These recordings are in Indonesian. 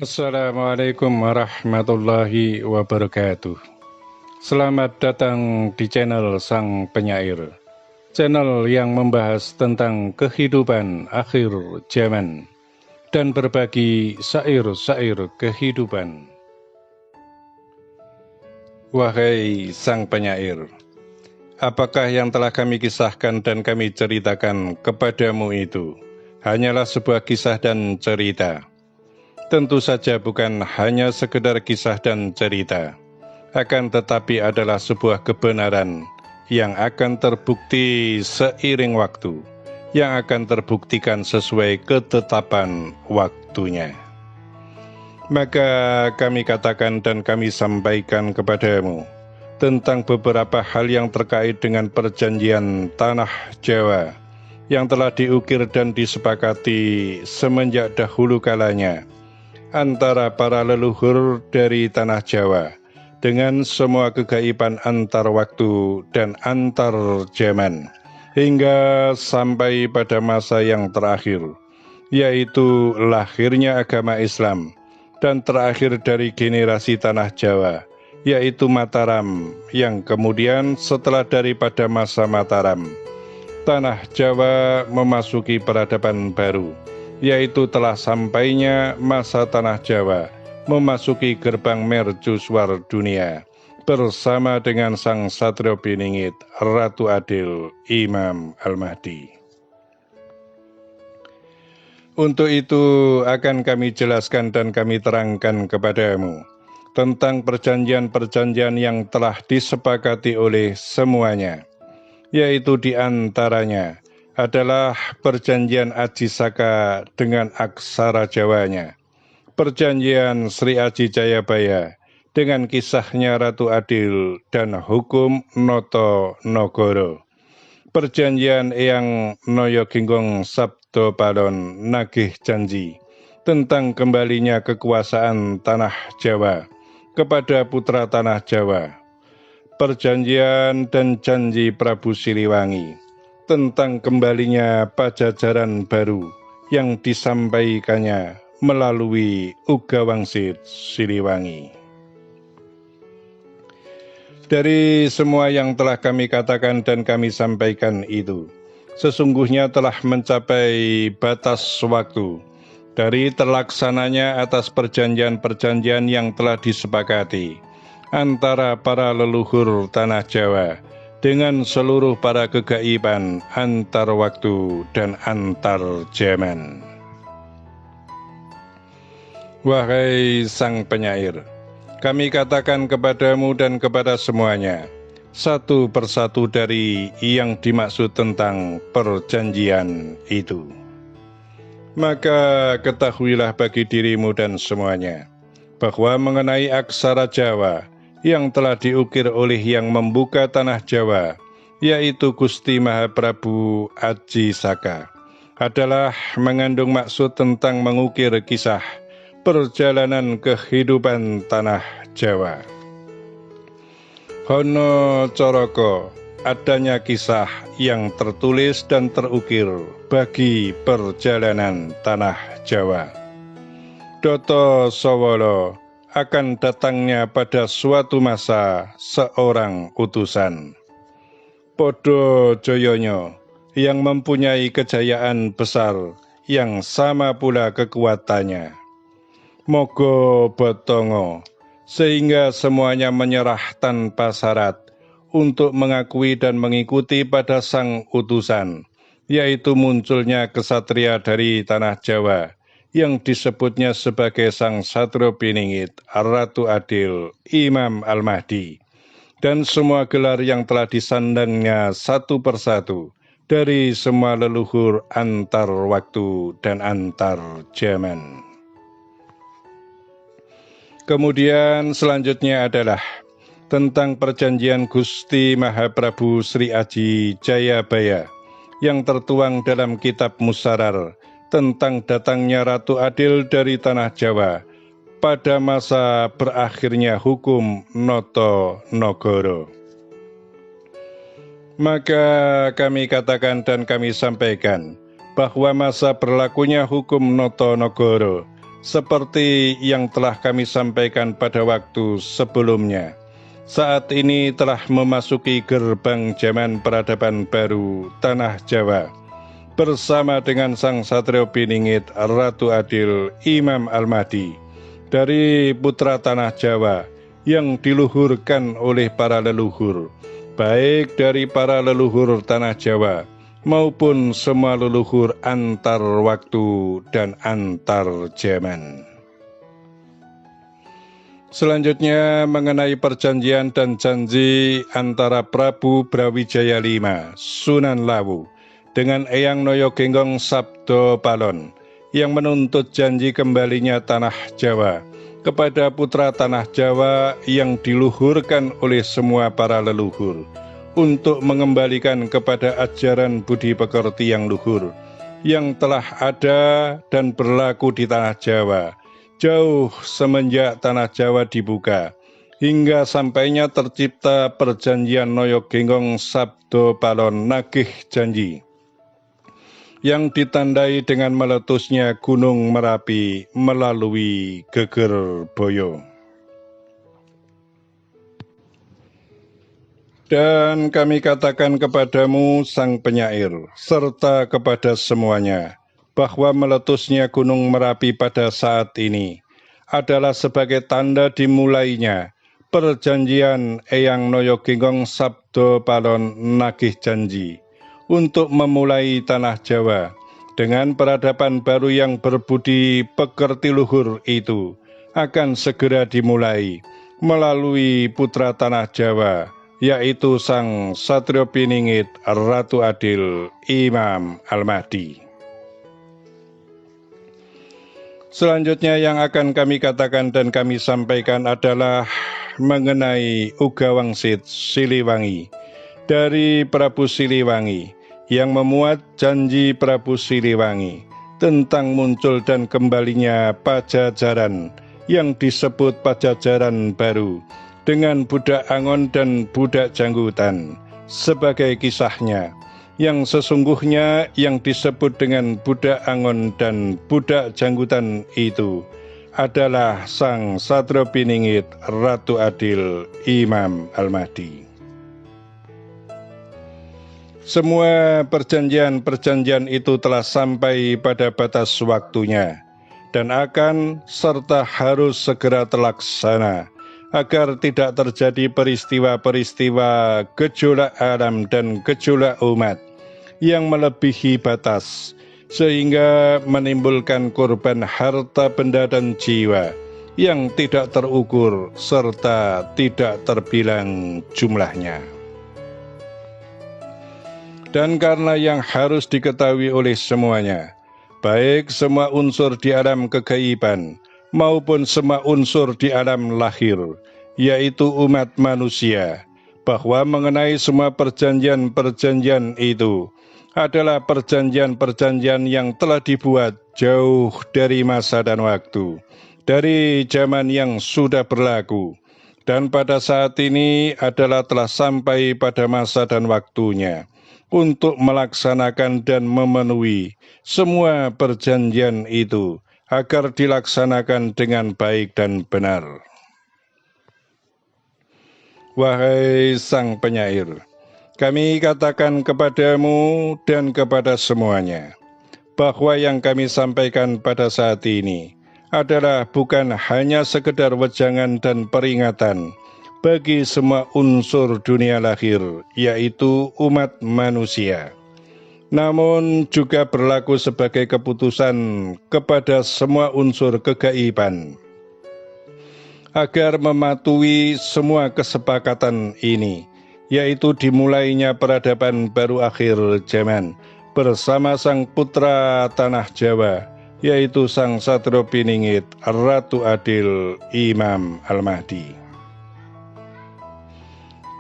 Assalamualaikum warahmatullahi wabarakatuh. Selamat datang di channel Sang Penyair, channel yang membahas tentang kehidupan akhir zaman dan berbagi syair-syair kehidupan. Wahai Sang Penyair, apakah yang telah kami kisahkan dan kami ceritakan kepadamu itu hanyalah sebuah kisah dan cerita? Tentu saja bukan hanya sekedar kisah dan cerita, akan tetapi adalah sebuah kebenaran yang akan terbukti seiring waktu, yang akan terbuktikan sesuai ketetapan waktunya. Maka kami katakan dan kami sampaikan kepadamu tentang beberapa hal yang terkait dengan perjanjian tanah Jawa yang telah diukir dan disepakati semenjak dahulu kalanya antara para leluhur dari tanah Jawa dengan semua kegaiban antar waktu dan antar zaman hingga sampai pada masa yang terakhir, yaitu lahirnya agama Islam dan terakhir dari generasi tanah Jawa, yaitu Mataram, yang kemudian setelah daripada masa Mataram, tanah Jawa memasuki peradaban baru, yaitu telah sampainya masa tanah Jawa memasuki gerbang mercusuar dunia bersama dengan Sang Satrio Piningit, Ratu Adil, Imam Al-Mahdi. Untuk itu akan kami jelaskan dan kami terangkan kepadamu tentang perjanjian-perjanjian yang telah disepakati oleh semuanya, yaitu diantaranya adalah perjanjian Aji Saka dengan aksara Jawanya, perjanjian Sri Aji Jayabaya dengan kisahnya Ratu Adil dan hukum Noto Nogoro, perjanjian Eyang Noyo Ginggong Sabdo Palon nagih janji tentang kembalinya kekuasaan tanah Jawa kepada putra tanah Jawa, perjanjian dan janji Prabu Siliwangi tentang kembalinya Pajajaran baru yang disampaikannya melalui Uga Wangsit Siliwangi. Dari semua yang telah kami katakan dan kami sampaikan itu, sesungguhnya telah mencapai batas waktu dari terlaksananya atas perjanjian-perjanjian yang telah disepakati antara para leluhur tanah Jawa dengan seluruh para kegaiban antar waktu dan antar zaman. Wahai Sang Penyair, kami katakan kepadamu dan kepada semuanya, satu persatu dari yang dimaksud tentang perjanjian itu. Maka ketahuilah bagi dirimu dan semuanya, bahwa mengenai aksara Jawa yang telah diukir oleh yang membuka tanah Jawa, yaitu Gusti Mahaprabu Aji Saka, adalah mengandung maksud tentang mengukir kisah perjalanan kehidupan tanah Jawa. Hono Coroko, adanya kisah yang tertulis dan terukir bagi perjalanan tanah Jawa. Doto Sowolo, akan datangnya pada suatu masa seorang utusan. Podo Joyonyo, yang mempunyai kejayaan besar yang sama pula kekuatannya. Mogo Botongo, sehingga semuanya menyerah tanpa syarat untuk mengakui dan mengikuti pada sang utusan, yaitu munculnya kesatria dari tanah Jawa yang disebutnya sebagai Sang Satrio Piningit, Ratu Adil, Imam Al-Mahdi, dan semua gelar yang telah disandangnya satu persatu dari semua leluhur antar waktu dan antar zaman. Kemudian selanjutnya adalah tentang perjanjian Gusti Mahaprabu Sri Aji Jayabaya yang tertuang dalam kitab Musarar tentang datangnya Ratu Adil dari tanah Jawa pada masa berakhirnya hukum Noto Nogoro. Maka kami katakan dan kami sampaikan bahwa masa berlakunya hukum Noto Nogoro seperti yang telah kami sampaikan pada waktu sebelumnya. Saat ini telah memasuki gerbang zaman peradaban baru Tanah Jawa, bersama dengan Sang Satrio Piningit Ratu Adil Imam Al-Mahdi, dari putra Tanah Jawa yang diluhurkan oleh para leluhur, baik dari para leluhur Tanah Jawa maupun semua leluhur antar waktu dan antar zaman. Selanjutnya mengenai perjanjian dan janji antara Prabu Brawijaya V, Sunan Lawu, dengan Eyang Noyo Genggong Sabdo Palon yang menuntut janji kembalinya Tanah Jawa kepada putra Tanah Jawa yang diluhurkan oleh semua para leluhur, untuk mengembalikan kepada ajaran budi pekerti yang luhur, yang telah ada dan berlaku di Tanah Jawa, jauh semenjak Tanah Jawa dibuka, hingga sampainya tercipta perjanjian Noyo Genggong Sabdo Palon Nagih Janji, yang ditandai dengan meletusnya Gunung Merapi melalui Geger Boyo. Dan kami katakan kepadamu, Sang Penyair, serta kepada semuanya, bahwa meletusnya Gunung Merapi pada saat ini adalah sebagai tanda dimulainya perjanjian Eyang Noyo Genggong Sabdo Palon Nagih Janji untuk memulai Tanah Jawa dengan peradaban baru yang berbudi pekerti luhur itu akan segera dimulai melalui putra Tanah Jawa, yaitu Sang Satrio Piningit Ratu Adil Imam Al-Mahdi. Selanjutnya yang akan kami katakan dan kami sampaikan adalah mengenai Uga Wangsit Siliwangi dari Prabu Siliwangi, yang memuat janji Prabu Siliwangi tentang muncul dan kembalinya Pajajaran yang disebut Pajajaran baru, dengan budak Angon dan budak Janggutan sebagai kisahnya, yang sesungguhnya yang disebut dengan budak Angon dan budak Janggutan itu adalah Sang Satrio Piningit Ratu Adil Imam Al-Mahdi. Semua perjanjian-perjanjian itu telah sampai pada batas waktunya dan akan serta harus segera terlaksana, agar tidak terjadi peristiwa-peristiwa gejolak alam dan gejolak umat yang melebihi batas, sehingga menimbulkan korban harta benda dan jiwa yang tidak terukur serta tidak terbilang jumlahnya. Dan karena yang harus diketahui oleh semuanya, baik semua unsur di alam kegaiban maupun semua unsur di alam lahir, yaitu umat manusia, bahwa mengenai semua perjanjian-perjanjian itu adalah perjanjian-perjanjian yang telah dibuat jauh dari masa dan waktu, dari zaman yang sudah berlaku, dan pada saat ini adalah telah sampai pada masa dan waktunya untuk melaksanakan dan memenuhi semua perjanjian itu, agar dilaksanakan dengan baik dan benar. Wahai Sang Penyair, kami katakan kepadamu dan kepada semuanya, bahwa yang kami sampaikan pada saat ini adalah bukan hanya sekedar wejangan dan peringatan bagi semua unsur dunia lahir, yaitu umat manusia, namun juga berlaku sebagai keputusan kepada semua unsur kegaiban, agar mematuhi semua kesepakatan ini, yaitu dimulainya peradaban baru akhir zaman bersama Sang Putra Tanah Jawa, yaitu Sang Satrio Piningit Ratu Adil Imam Al-Mahdi.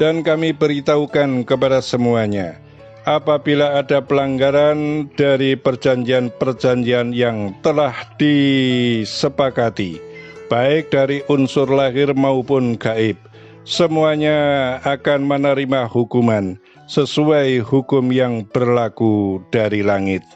Dan kami beritahukan kepada semuanya, apabila ada pelanggaran dari perjanjian-perjanjian yang telah disepakati, baik dari unsur lahir maupun gaib, semuanya akan menerima hukuman sesuai hukum yang berlaku dari langit.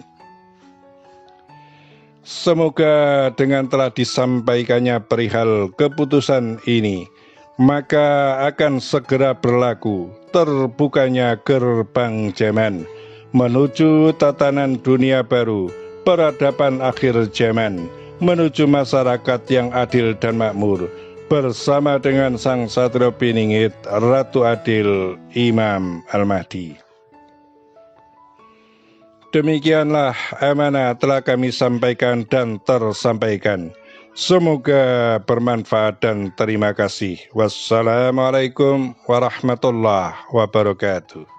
Semoga dengan telah disampaikannya perihal keputusan ini, maka akan segera berlaku terbukanya gerbang zaman menuju tatanan dunia baru, peradaban akhir zaman, menuju masyarakat yang adil dan makmur, bersama dengan Sang Satrio Piningit, Ratu Adil, Imam Al-Mahdi. Demikianlah amanah telah kami sampaikan dan tersampaikan. Semoga bermanfaat dan terima kasih. Wassalamualaikum warahmatullahi wabarakatuh.